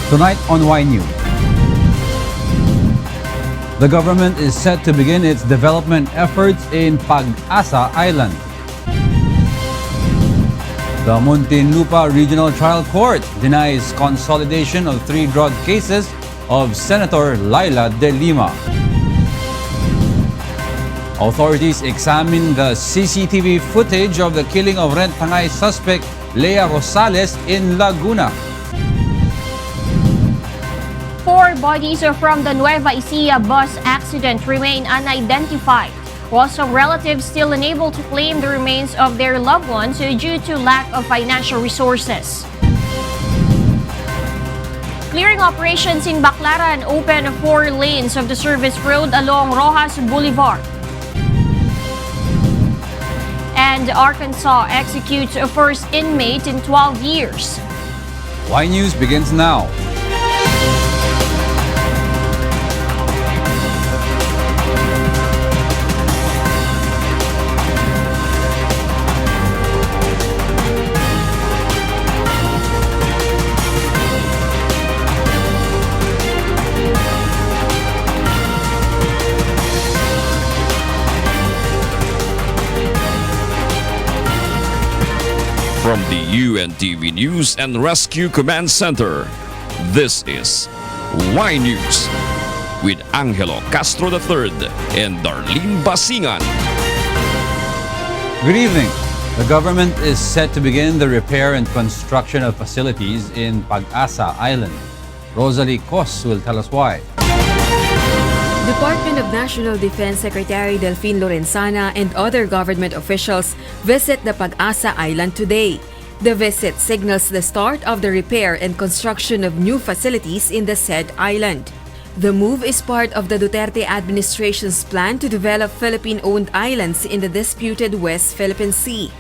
Tonight on Y News. The government is set to begin its development efforts in PAG-ASA Island. The Muntinlupa Regional Trial Court denies consolidation of 3 drug cases of Senator Leila de Lima. Authorities examine the CCTV footage of the killing of rent-tangay suspect Leila Rosales in Laguna. 4 bodies from the Nueva Ecija bus accident remain unidentified, while some relatives still unable to claim the remains of their loved ones due to lack of financial resources. Clearing operations in Baclaran open 4 lanes of the service road along Rojas Boulevard. And Arkansas executes a first inmate in 12 years. Y News begins now. From the UNTV News and Rescue Command Center, this is Y News with Angelo Castro III and Darlene Basingan. Good evening. The government is set to begin the repair and construction of facilities in PAG-ASA Island. Rosalie Cos will tell us why. Department of National Defense Secretary Delfin Lorenzana and other government officials visit the PAG-ASA Island today. The visit signals the start of the repair and construction of new facilities in the said island. The move is part of the Duterte administration's plan to develop Philippine-owned islands in the disputed West Philippine Sea.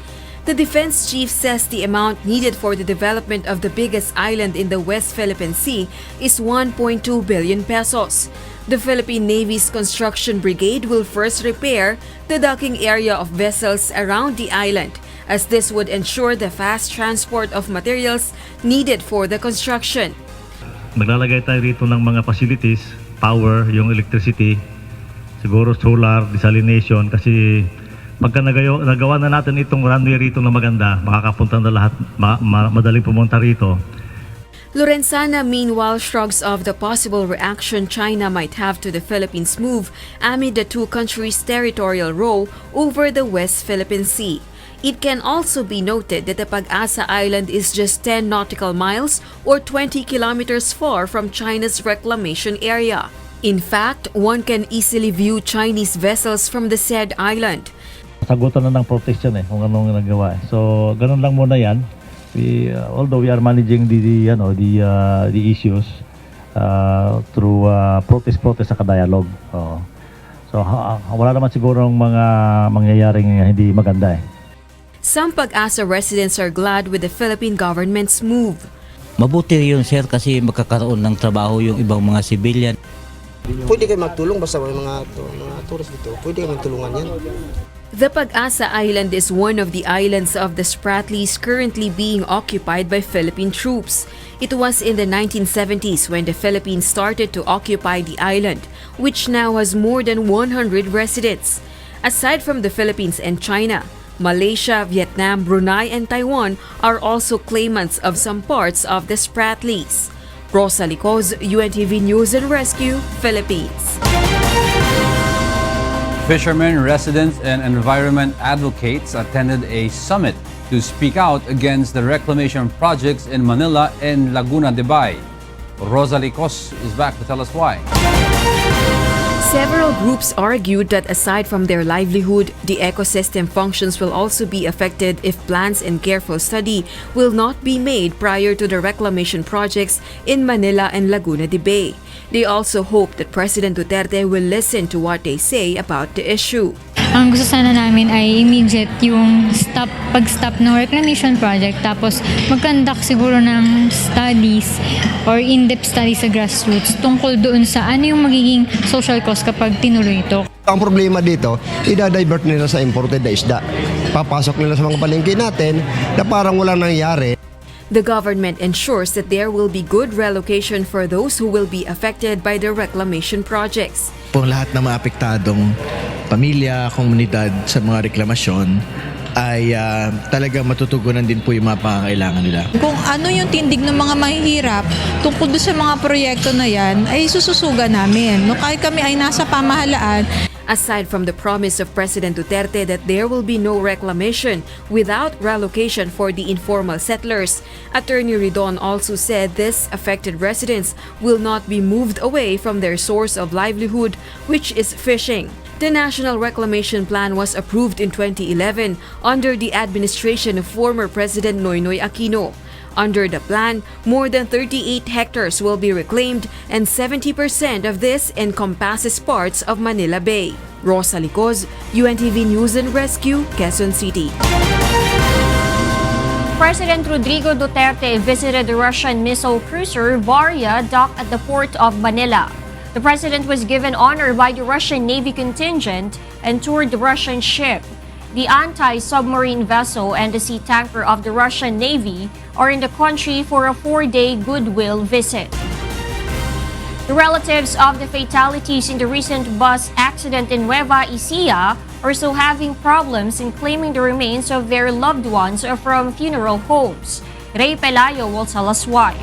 The defense chief says the amount needed for the development of the biggest island in the West Philippine Sea is 1.2 billion pesos. The Philippine Navy's Construction Brigade will first repair the docking area of vessels around the island, as this would ensure the fast transport of materials needed for the construction. Maglalagay tayo rito ng mga facilities, power, yung electricity, siguro solar, desalination, kasi pagka nagawa na natin itong runway rito na maganda, makakapunta na lahat, madaling pumunta rito. Lorenzana meanwhile shrugs off the possible reaction China might have to the Philippines' move amid the 2 countries' territorial row over the West Philippine Sea. It can also be noted that the PAG-ASA Island is just 10 nautical miles or 20 kilometers far from China's reclamation area. In fact, one can easily view Chinese vessels from the said island. Sagutan na ng protection kung anong nagawa. So, ganun lang muna yan. Although we are managing the issues through protest sa dialogue. So wala naman siguro mga mangyayaring hindi maganda. Some PAG-ASA residents are glad with the Philippine government's move. Mabuti yun, sir, kasi magkakaroon ng trabaho yung ibang mga civilian. Pwede kayo magtulong basta may mga tourist dito. Pwede kayo magtulungan yan. The PAG-ASA Island is one of the islands of the Spratlys currently being occupied by Philippine troops. It was in the 1970s when the Philippines started to occupy the island, which now has more than 100 residents. Aside from the Philippines and China, Malaysia, Vietnam, Brunei, and Taiwan are also claimants of some parts of the Spratlys. Rosalie Cos, UNTV News and Rescue, Philippines. Fishermen, residents, and environment advocates attended a summit to speak out against the reclamation projects in Manila and Laguna de Bay. Rosalie Cos is back to tell us why. Several groups argued that aside from their livelihood, the ecosystem functions will also be affected if plans and careful study will not be made prior to the reclamation projects in Manila and Laguna de Bay. They also hope that President Duterte will listen to what they say about the issue. Ang gusto sana namin ay immediate yung pag-stop ng reclamation project, tapos mag-conduct siguro ng studies or in-depth studies sa grassroots tungkol doon sa ano yung magiging social cost kapag tinuloy ito. Ang problema dito, i-divert nila sa imported na isda. Papasok nila sa mga palengke natin na parang walang nangyari. The government ensures that there will be good relocation for those who will be affected by the reclamation projects. Po lahat ng mga apektadong pamilya, komunidad sa mga reklamasyon ay talagang matutugunan din po yung mga pangangailangan nila. Kung ano yung tindig ng mga mahihirap tungkol sa mga proyekto na yan, ay sususugan namin. No, kahit kami ay nasa pamahalaan. Aside from the promise of President Duterte that there will be no reclamation without relocation for the informal settlers, Attorney Ridon also said this affected residents will not be moved away from their source of livelihood, which is fishing. The National Reclamation Plan was approved in 2011 under the administration of former President Noynoy Aquino. Under the plan, more than 38 hectares will be reclaimed and 70% of this encompasses parts of Manila Bay. Rosa Licos, UNTV News and Rescue, Quezon City. President Rodrigo Duterte visited the Russian missile cruiser Varya docked at the port of Manila. The president was given honor by the Russian Navy contingent and toured the Russian ship. The anti-submarine vessel and the sea tanker of the Russian Navy are in the country for a 4-day goodwill visit. The relatives of the fatalities in the recent bus accident in Nueva Ecija are still having problems in claiming the remains of their loved ones from funeral homes. Ray Pelayo will tell us why.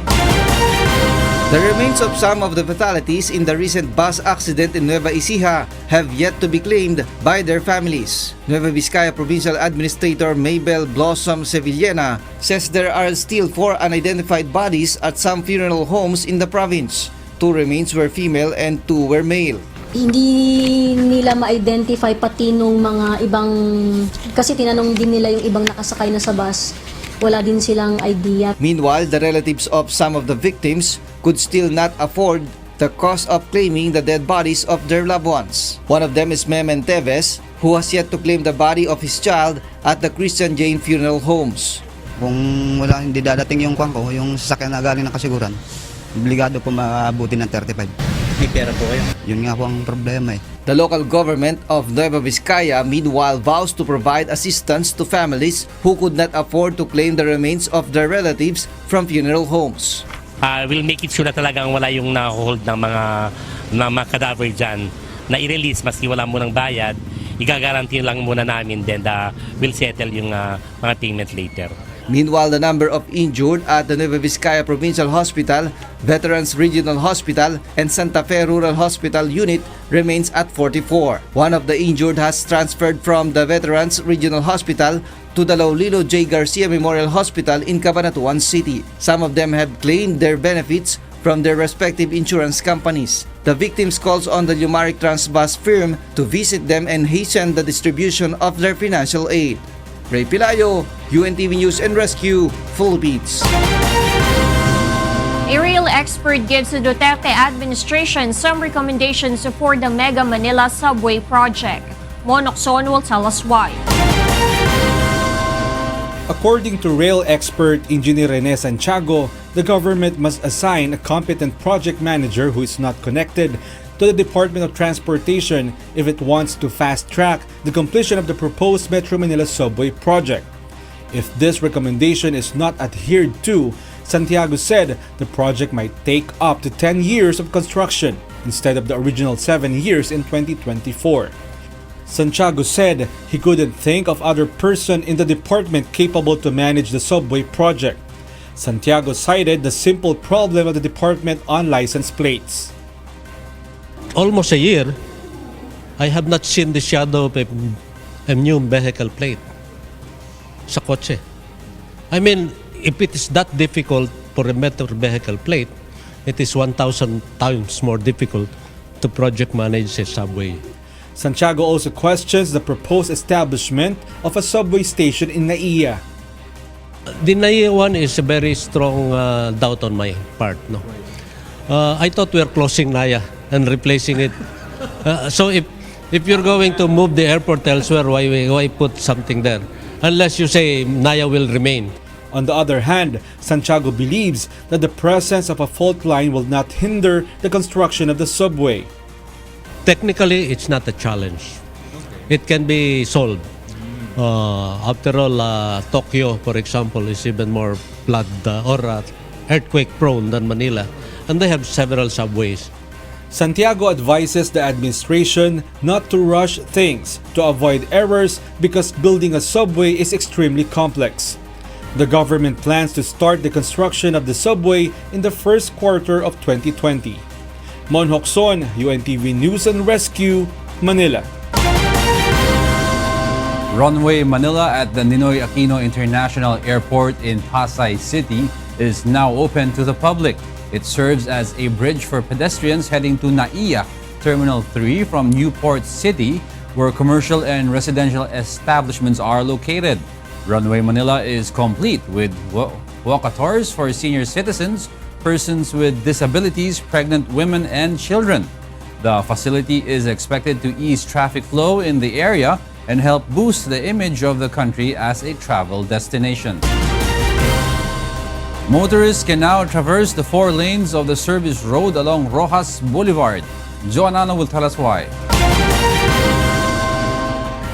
The remains of some of the fatalities in the recent bus accident in Nueva Ecija have yet to be claimed by their families. Nueva Vizcaya Provincial Administrator Mabel Blossom Sevillena says there are still 4 unidentified bodies at some funeral homes in the province. 2 remains were female and 2 were male. Hindi nila ma-identify pati nung mga ibang, kasi tinanong din nila yung ibang nakasakay na sa bus. Wala din silang idea. Meanwhile, the relatives of some of the victims could still not afford the cost of claiming the dead bodies of their loved ones. One of them is Memen Teves, who has yet to claim the body of his child at the Christian Jane Funeral Homes. Kung hindi dadating yung kwangko, yung sasakyan na galing ng kasiguran, obligado po maabuti ng 35. May pera po kayo. Yun nga po ang problema eh. The local government of Nueva Vizcaya meanwhile vows to provide assistance to families who could not afford to claim the remains of their relatives from funeral homes. We'll make it sure na talagang wala yung na-hold ng mga cadaver dyan na i-release maski wala mo ng bayad. Igagaranti lang muna namin, then we'll settle yung mga payment later. Meanwhile, the number of injured at the Nueva Vizcaya Provincial Hospital, Veterans Regional Hospital, and Santa Fe Rural Hospital unit remains at 44. One of the injured has transferred from the Veterans Regional Hospital to the Laulilo J. Garcia Memorial Hospital in Cabanatuan City. Some of them have claimed their benefits from their respective insurance companies. The victims calls on the Lumaric Transbus firm to visit them and hasten the distribution of their financial aid. Ray Pilayo, UNTV News and Rescue, Philippines. A rail expert gives the Duterte administration some recommendations for the Mega Manila Subway project. Monokson will tell us why. According to rail expert Engineer Rene Santiago, the government must assign a competent project manager who is not connected to the Department of Transportation if it wants to fast-track the completion of the proposed Metro Manila Subway project. If this recommendation is not adhered to, Santiago said the project might take up to 10 years of construction instead of the original 7 years in 2024. Santiago said he couldn't think of other person in the department capable to manage the subway project. Santiago cited the simple problem of the department on license plates. Almost a year, I have not seen the shadow of a new vehicle plate sa kotse. I mean, if it is that difficult for a motor vehicle plate, it is 1,000 times more difficult to project manage a subway. Santiago also questions the proposed establishment of a subway station in Naiya. The Naiya one is a very strong doubt on my part. No, I thought we are closing Naiya and replacing it. So if you're going to move the airport elsewhere, why put something there? Unless you say Naiya will remain. On the other hand, Santiago believes that the presence of a fault line will not hinder the construction of the subway. Technically, it's not a challenge. It can be solved. After all, Tokyo, for example, is even more flood or earthquake prone than Manila, and they have several subways. Santiago advises the administration not to rush things to avoid errors because building a subway is extremely complex. The government plans to start the construction of the subway in the first quarter of 2020. Mon Hokson, UNTV News and Rescue, Manila. Runway Manila at the Ninoy Aquino International Airport in Pasay City is now open to the public. It serves as a bridge for pedestrians heading to NAIA Terminal 3 from Newport City, where commercial and residential establishments are located. Runway Manila is complete with walkatours for senior citizens, persons with disabilities, pregnant women, and children. The facility is expected to ease traffic flow in the area and help boost the image of the country as a travel destination. Motorists can now traverse the 4 lanes of the service road along Rojas Boulevard. Joanna will tell us why.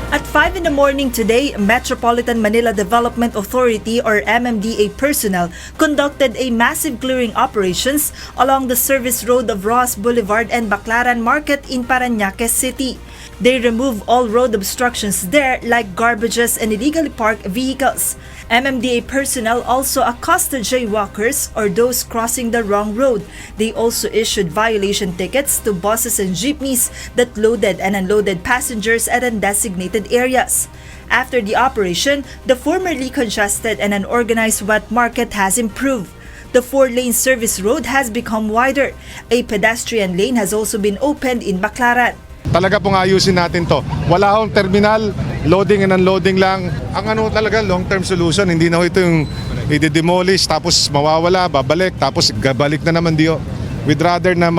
At 5 in the morning today, Metropolitan Manila Development Authority or MMDA personnel conducted a massive clearing operations along the service road of Rojas Boulevard and Baclaran Market in Parañaque City. They remove all road obstructions there like garbages and illegally parked vehicles. MMDA personnel also accosted jaywalkers or those crossing the wrong road. They also issued violation tickets to buses and jeepneys that loaded and unloaded passengers at undesignated areas. After the operation, the formerly congested and unorganized wet market has improved. The 4-lane service road has become wider. A pedestrian lane has also been opened in Baclaran. Talaga pong ayusin natin to. Wala akong terminal, loading and unloading lang. Ang ano talaga, long-term solution. Hindi na ito yung i-demolish, tapos mawawala, babalik, tapos gabalik na naman diyo. We'd rather na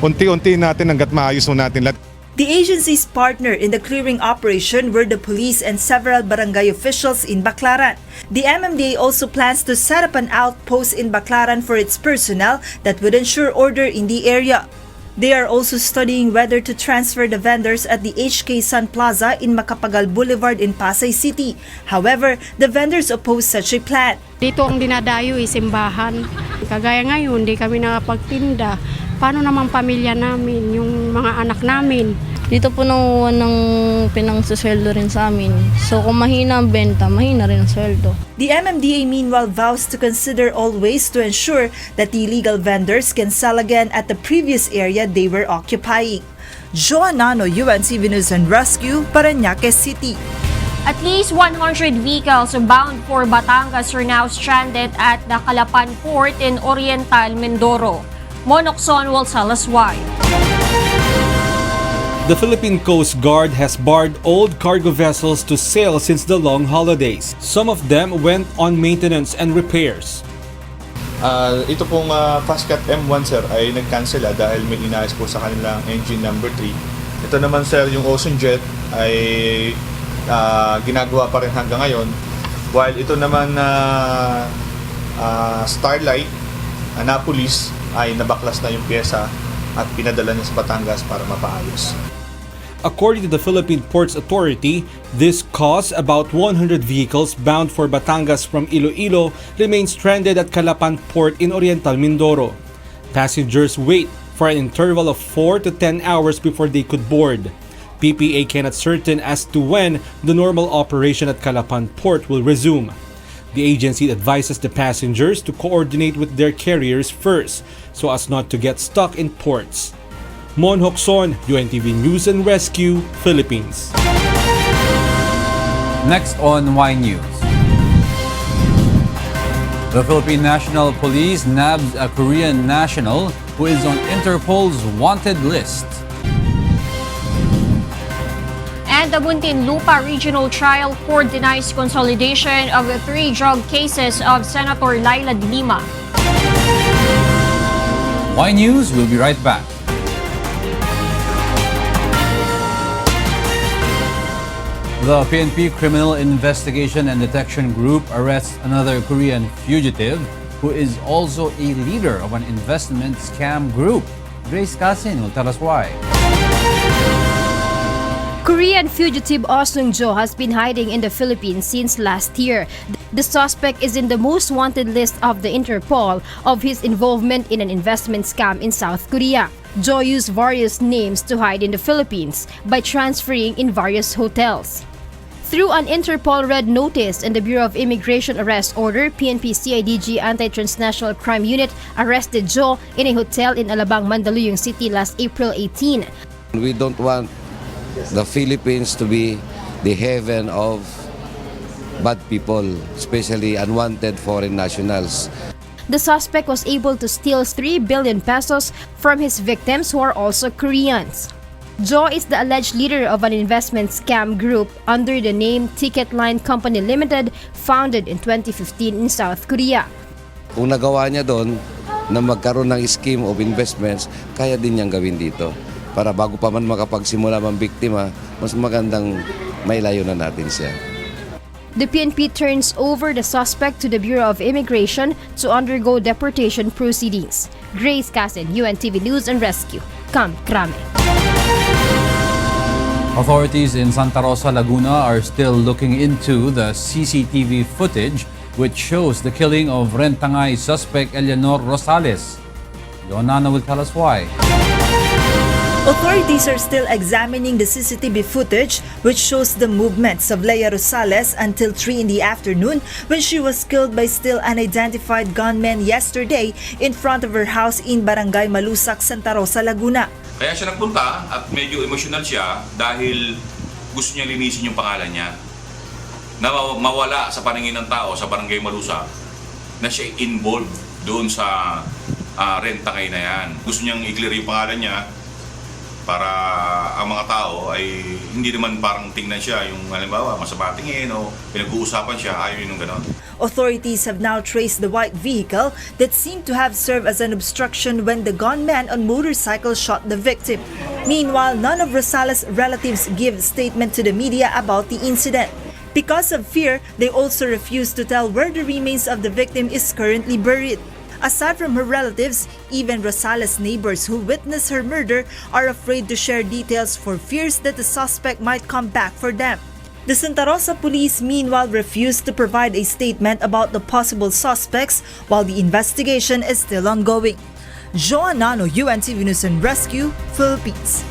unti-unti natin hanggat maayos mo natin lahat. The agency's partner in the clearing operation were the police and several barangay officials in Baclaran. The MMDA also plans to set up an outpost in Baclaran for its personnel that would ensure order in the area. They are also studying whether to transfer the vendors at the HK Sun Plaza in Macapagal Boulevard in Pasay City. However, the vendors oppose such a plan. Dito ang dinadayo simbahan. Kagaya ngayon, di kami nakapagtinda. Paano naman pamilya namin, yung mga anak namin? Dito po nanguha ng pinangsusweldo rin sa amin. So kung mahina ang benta, mahina rin ang sweldo. The MMDA meanwhile vows to consider all ways to ensure that the illegal vendors can sell again at the previous area they were occupying. Joanna, UNTV News and Rescue, Parañaque City. At least 100 vehicles bound for Batangas are now stranded at the Calapan Port in Oriental Mindoro. Monokson will tell us why. The Philippine Coast Guard has barred old cargo vessels to sail since the long holidays. Some of them went on maintenance and repairs. Ito pong Fastcat M1 sir ay nag-cancel dahil may inayos po sa kanilang engine number 3. Ito naman sir, yung Ocean Jet ay ginagawa pa rin hanggang ngayon. While ito naman Starlight, Annapolis ay nabaklas na yung pyesa at pinadala niya sa Batangas para mapaayos. According to the Philippine Ports Authority, this caused about 100 vehicles bound for Batangas from Iloilo remain stranded at Calapan Port in Oriental Mindoro. Passengers wait for an interval of 4 to 10 hours before they could board. PPA cannot certain as to when the normal operation at Calapan Port will resume. The agency advises the passengers to coordinate with their carriers first so as not to get stuck in ports. Mon Hokson, UNTV News and Rescue, Philippines. Next on Y News. The Philippine National Police nabbed a Korean national who is on Interpol's wanted list. And the Muntinlupa Regional Trial Court denies consolidation of the 3 drug cases of Senator Leila de Lima. Y News will be right back. The PNP Criminal Investigation and Detection Group arrests another Korean fugitive who is also a leader of an investment scam group. Grace Casin will tell us why. Korean fugitive Oh Seung-jo has been hiding in the Philippines since last year. The suspect is in the most wanted list of the Interpol of his involvement in an investment scam in South Korea. Jo used various names to hide in the Philippines by transferring in various hotels. Through an Interpol Red Notice and the Bureau of Immigration Arrest Order, PNP CIDG Anti-Transnational Crime Unit arrested Jo in a hotel in Alabang, Mandaluyong City last April 18. We don't want the Philippines to be the haven of bad people, especially unwanted foreign nationals. The suspect was able to steal 3 billion pesos from his victims who are also Koreans. Jo is the alleged leader of an investment scam group under the name Ticket Line Company Limited, founded in 2015 in South Korea. Kung nagawa niya doon na magkaroon ng scheme of investments, kaya din niyang gawin dito. Para bago pa man makapagsimula mang biktima, mas magandang mailayo na natin siya. The PNP turns over the suspect to the Bureau of Immigration to undergo deportation proceedings. Grace Casen, UNTV News and Rescue. Kam Krame. Authorities in Santa Rosa, Laguna are still looking into the CCTV footage which shows the killing of Rentangay suspect Eleanor Rosales. Leonana will tell us why. Authorities are still examining the CCTV footage which shows the movements of Leila Rosales until 3 in the afternoon when she was killed by still unidentified gunmen yesterday in front of her house in Barangay Malusak, Santa Rosa, Laguna. Kaya siya nagpunta at medyo emotional siya dahil gusto niya linisin yung pangalan niya na mawala sa paningin ng tao sa Barangay Malusak na siya involved doon sa Rentangay na yan. Gusto niyang i-clear yung pangalan niya para ang mga tao ay hindi naman parang tingnan siya yung halimbawa masama tingin o pinag-uusapan siya, ayaw yun yung ganon. Authorities have now traced the white vehicle that seemed to have served as an obstruction when the gunman on motorcycle shot the victim. Meanwhile, none of Rosales' relatives give statement to the media about the incident. Because of fear, they also refuse to tell where the remains of the victim is currently buried. Aside from her relatives, even Rosales' neighbors who witnessed her murder are afraid to share details for fears that the suspect might come back for them. The Santa Rosa police meanwhile refused to provide a statement about the possible suspects while the investigation is still ongoing. Joanano, UNTV News and Rescue, Philippines.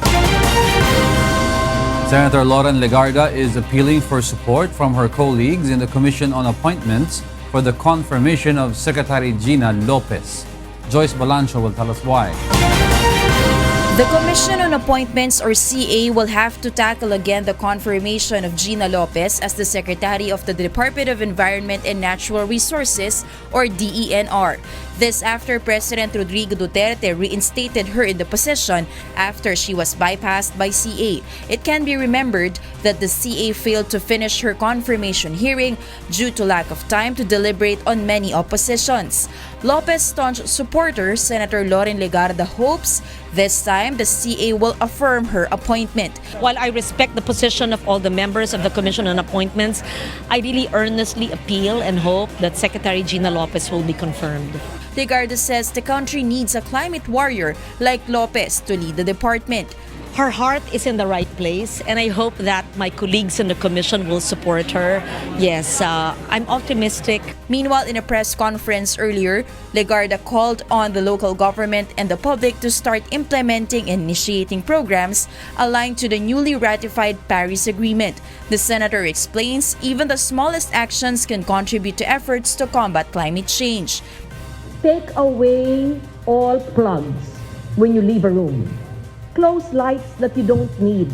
Senator Lauren Legarda is appealing for support from her colleagues in the Commission on Appointments for the confirmation of Secretary Gina Lopez. Joyce Balancho will tell us why. The Commission on Appointments, or CA, will have to tackle again the confirmation of Gina Lopez as the Secretary of the Department of Environment and Natural Resources, or DENR. This after President Rodrigo Duterte reinstated her in the position after she was bypassed by CA. It can be remembered that the CA failed to finish her confirmation hearing due to lack of time to deliberate on many oppositions. Lopez staunch supporter Senator Lauren Legarda hopes this time the CA will affirm her appointment. While I respect the position of all the members of the Commission on Appointments, I really earnestly appeal and hope that Secretary Gina Lopez will be confirmed. Legarda says the country needs a climate warrior like Lopez to lead the department. Her heart is in the right place, and I hope that my colleagues in the Commission will support her. Yes, I'm optimistic. Meanwhile, in a press conference earlier, Legarda called on the local government and the public to start implementing and initiating programs aligned to the newly ratified Paris Agreement. The senator explains even the smallest actions can contribute to efforts to combat climate change. Take away all plugs when you leave a room. Close lights that you don't need.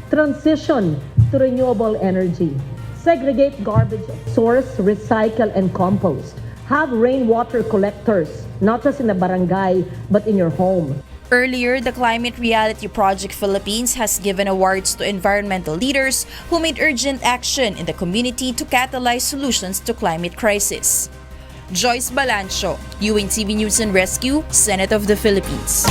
Transition to renewable energy. Segregate garbage source, recycle, and compost. Have rainwater collectors, not just in the barangay, but in your home. Earlier, the Climate Reality Project Philippines has given awards to environmental leaders who made urgent action in the community to catalyze solutions to climate crisis. Joyce Balancho, UNTV News and Rescue, Senate of the Philippines.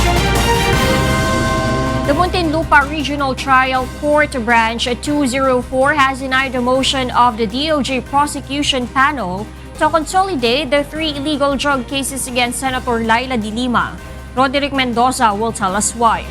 The Muntinlupa Regional Trial Court Branch 204 has denied the motion of the DOJ prosecution panel to consolidate the 3 illegal drug cases against Senator Leila de Lima. Rodrigo Mendoza will tell us why.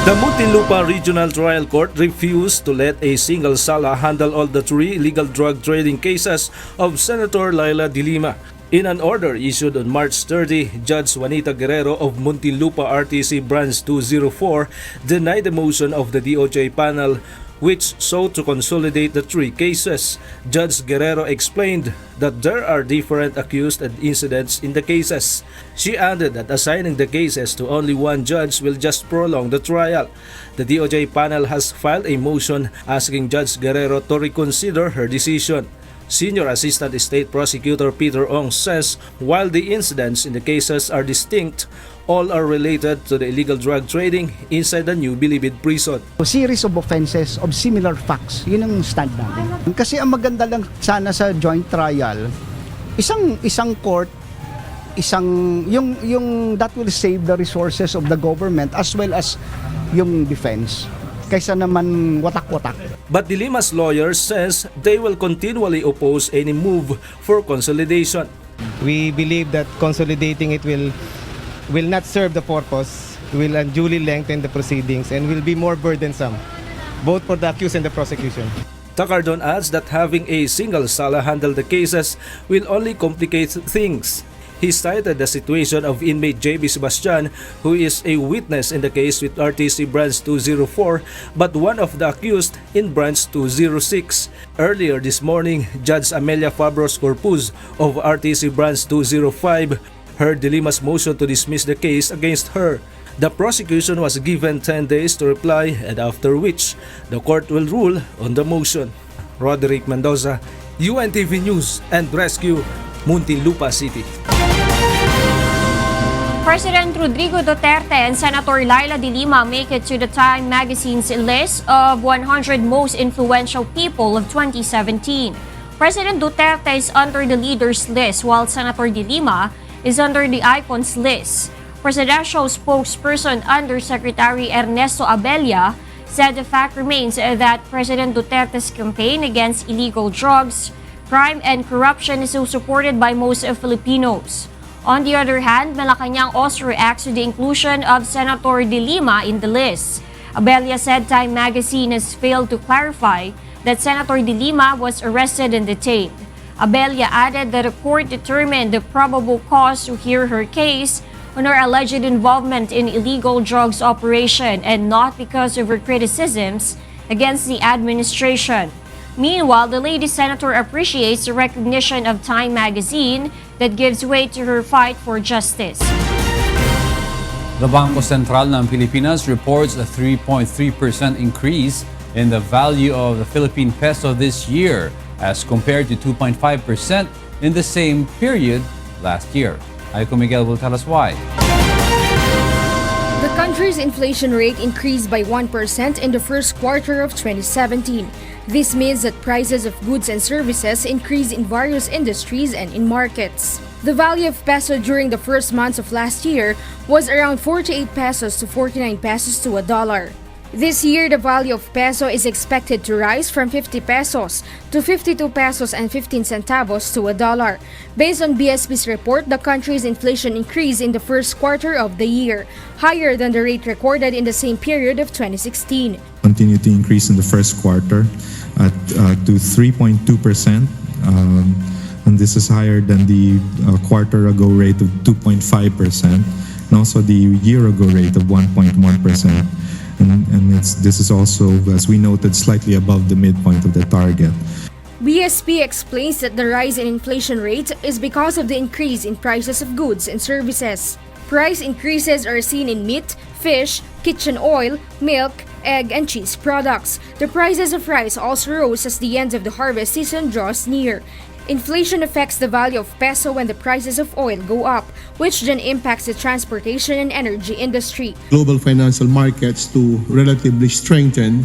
The Muntinlupa Regional Trial Court refused to let a single sala handle all the 3 illegal drug trading cases of Senator Leila de Lima. In an order issued on March 30, Judge Juanita Guerrero of Muntinlupa RTC Branch 204 denied the motion of the DOJ panel which sought to consolidate the 3 cases. Judge Guerrero explained that there are different accused and incidents in the cases. She added that assigning the cases to only one judge will just prolong the trial. The DOJ panel has filed a motion asking Judge Guerrero to reconsider her decision. Senior Assistant State Prosecutor Peter Ong says while the incidents in the cases are distinct, all are related to the illegal drug trading inside the new Bilibid prison. A series of offenses of similar facts, yun ang stand natin. Kasi ang maganda lang sana sa joint trial, isang court, yung that will save the resources of the government as well as yung defense. Kaysa naman watak-watak. But de Lima's lawyer says they will continually oppose any move for consolidation. We believe that consolidating it will not serve the purpose, will unduly lengthen the proceedings, and will be more burdensome, both for the accused and the prosecution. Takardon adds that having a single sala handle the cases will only complicate things. He cited the situation of inmate JB Sebastian, who is a witness in the case with RTC Branch 204 but one of the accused in Branch 206. Earlier this morning, Judge Amelia Fabros Corpuz of RTC Branch 205 heard de Lima's motion to dismiss the case against her. The prosecution was given 10 days to reply, and after which the court will rule on the motion. Rodrigo Mendoza, UNTV News and Rescue, Muntinlupa City. President Rodrigo Duterte and Senator Leila de Lima make it to the Time magazine's list of 100 most influential people of 2017. President Duterte is under the leaders list while Senator de Lima is under the icons list. Presidential spokesperson Undersecretary Ernesto Abella said the fact remains that President Duterte's campaign against illegal drugs, crime and corruption is so supported by most Filipinos. On the other hand, Malacanang also reacts to the inclusion of Senator de Lima in the list. Abella said Time magazine has failed to clarify that Senator de Lima was arrested and detained. Abella added that the court determined the probable cause to hear her case on her alleged involvement in illegal drugs operation and not because of her criticisms against the administration. Meanwhile, the lady senator appreciates the recognition of Time magazine that gives weight to her fight for justice. The Bangko Sentral ng Pilipinas reports a 3.3% increase in the value of the Philippine peso this year as compared to 2.5% in the same period last year. Aiko Miguel will tell us why. The country's inflation rate increased by 1% in the first quarter of 2017. This means that prices of goods and services increased in various industries and in markets. The value of peso during the first months of last year was around 48 pesos to 49 pesos to a dollar. This year, the value of peso is expected to rise from 50 pesos to 52 pesos and 15 centavos to a dollar. Based on BSP's report, the country's inflation increased in the first quarter of the year, higher than the rate recorded in the same period of 2016. Continued to increase in the first quarter to 3.2%. And this is higher than the quarter ago rate of 2.5% and also the year ago rate of 1.1%. And this is also, as we noted, slightly above the midpoint of the target. BSP explains that the rise in inflation rate is because of the increase in prices of goods and services. Price increases are seen in meat, fish, kitchen oil, milk, egg, and cheese products. The prices of rice also rose as the end of the harvest season draws near. Inflation affects the value of peso when the prices of oil go up, which then impacts the transportation and energy industry. Global financial markets to relatively strengthen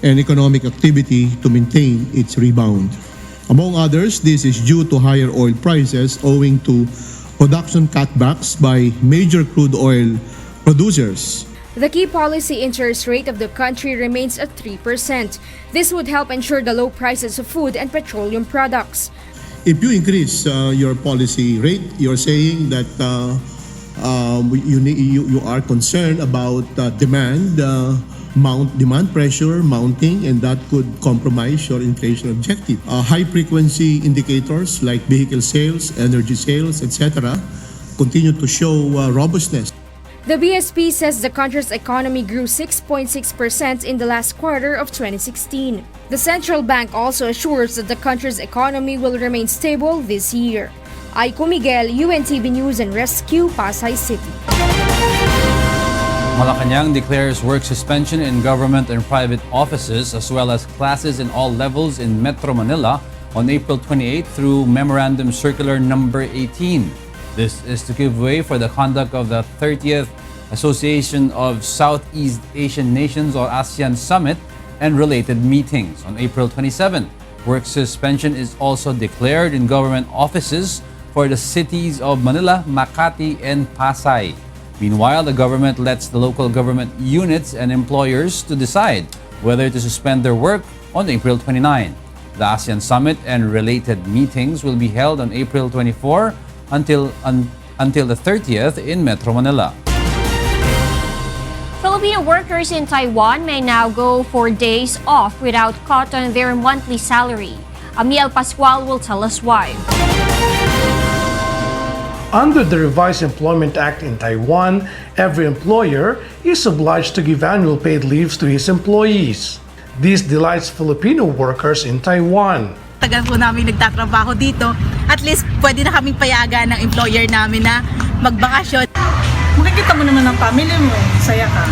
and economic activity to maintain its rebound. Among others, this is due to higher oil prices owing to production cutbacks by major crude oil producers. The key policy interest rate of the country remains at 3%. This would help ensure the low prices of food and petroleum products. If you increase your policy rate, you're saying that you are concerned about demand pressure mounting, and that could compromise your inflation objective. High frequency indicators like vehicle sales, energy sales, etc. continue to show robustness. The BSP says the country's economy grew 6.6% in the last quarter of 2016. The central bank also assures that the country's economy will remain stable this year. Aiko Miguel, UNTV News and Rescue, Pasay City. Malacanang declares work suspension in government and private offices as well as classes in all levels in Metro Manila on April 28 through Memorandum Circular Number 18. This is to give way for the conduct of the 30th Association of Southeast Asian Nations or ASEAN Summit and related meetings on April 27. Work suspension is also declared in government offices for the cities of Manila, Makati, and Pasay. Meanwhile, the government lets the local government units and employers to decide whether to suspend their work on April 29. The ASEAN Summit and related meetings will be held on April 24 until the 30th in Metro Manila. Filipino workers in Taiwan may now go for days off without cut on their monthly salary. Amiel Pascual will tell us why. Under the revised Employment Act in Taiwan, every employer is obliged to give annual paid leaves to his employees. This delights Filipino workers in Taiwan. Tagal po namin nagtatrabaho dito, at least pwede na kaming payagan ng employer namin na magbakasyon. Makikita mo naman ang family mo, saya ka.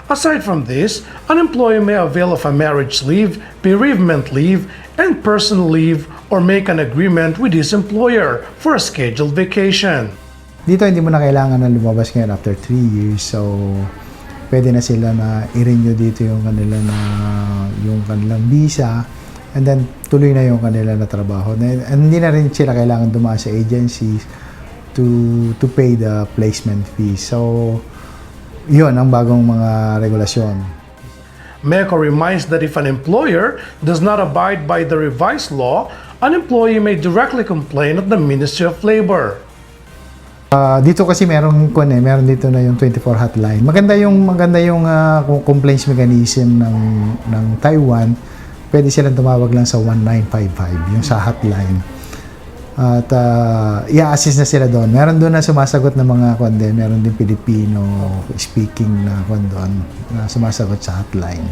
Aside from this, an employer may avail of a marriage leave, bereavement leave, and personal leave or make an agreement with his employer for a scheduled vacation. Dito hindi mo na kailangan na lumabas ngayon after 3 years, so pwede na sila na i-renew dito yung kanilang visa, and then tuloy na yung kanila na trabaho. And hindi na rin sila kailangan dumaan sa agencies to pay the placement fee. So yun ang bagong mga regulasyon. MECO reminds that if an employer does not abide by the revised law, an employee may directly complain at the Ministry of Labor. Dito kasi meron dito na yung 24 hotline. Maganda yung complaints mechanism ng Taiwan. Pwede silang tumawag lang sa 1955, yung sa hotline. At i-assist na sila doon. Meron doon na sumasagot ng mga meron din Filipino speaking na na sumasagot sa hotline.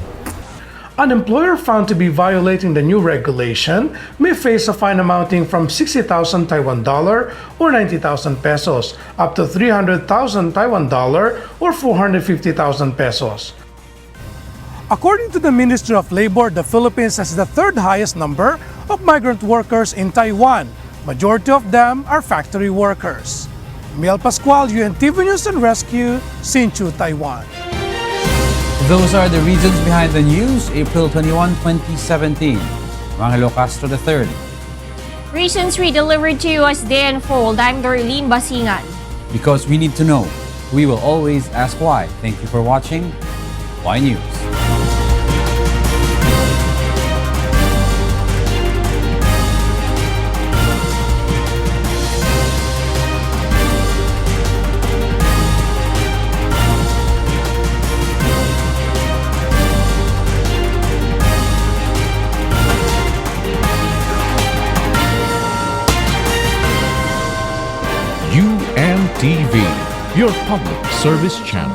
An employer found to be violating the new regulation may face a fine amounting from 60,000 Taiwan dollar or 90,000 pesos up to 300,000 Taiwan dollar or 450,000 pesos. According to the Ministry of Labor, the Philippines has the third highest number of migrant workers in Taiwan. Majority of them are factory workers. Miel Pascual, UNTV News and Rescue, Hsinchu, Taiwan. Those are the reasons behind the news, April 21, 2017. Angelo Castro III. Reasons we delivered to you as they unfold. I'm Darlene, Basingan. Because we need to know, we will always ask why. Thank you for watching. Why News. UNTV, your public service channel.